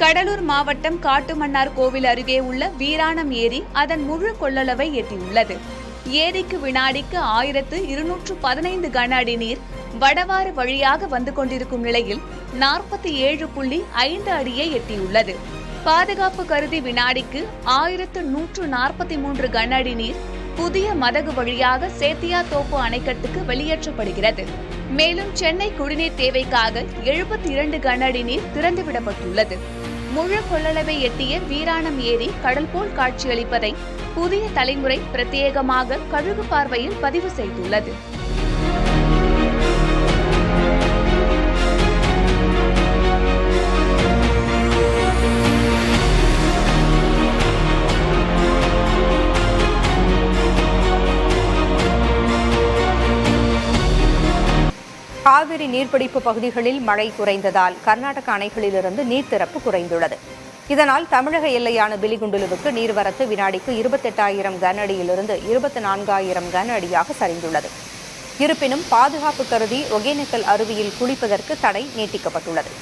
கடலூர் மாவட்டம் காட்டுமன்னார் கோவில் அருகே உள்ள வீராணம் ஏரி அதன் முழு கொள்ளளவை எட்டியுள்ளது. ஏரிக்கு வினாடிக்கு 1215 கன அடி நீர் வடவாறு வழியாக வந்து கொண்டிருக்கும் நிலையில் 47.5 அடியை எட்டியுள்ளது. பாதுகாப்பு கருதி வினாடிக்கு 1143 கன அடி நீர் புதிய மதகு வழியாக சேத்தியாத்தோப்பு அணைக்கட்டுக்கு வெளியேற்றப்படுகிறது. மேலும் சென்னை குடிநீர் தேவைக்காக 72 கன அடி நீர் திறந்துவிடப்பட்டுள்ளது. முழு கொள்ளளவை எட்டிய வீராணம் ஏரி கடல் போல் காட்சியளிப்பதை புதிய தலைமுறை பிரத்யேகமாக கழுகு பார்வையில் பதிவு செய்துள்ளது. காவிரி நீர்பிடிப்பு பகுதிகளில் மழை குறைந்ததால் கர்நாடக அணைகளிலிருந்து நீர்த்திறப்பு குறைந்துள்ளது. இதனால் தமிழக எல்லையான பிலிகுண்டுலுவுக்கு நீர்வரத்து வினாடிக்கு 28,000 கன அடியிலிருந்து 24,000 கன அடியாக சரிந்துள்ளது. இருப்பினும் பாதுகாப்பு கருதி ஒகேனக்கல் அருவியில் குளிப்பதற்கு தடை நீட்டிக்கப்பட்டுள்ளது.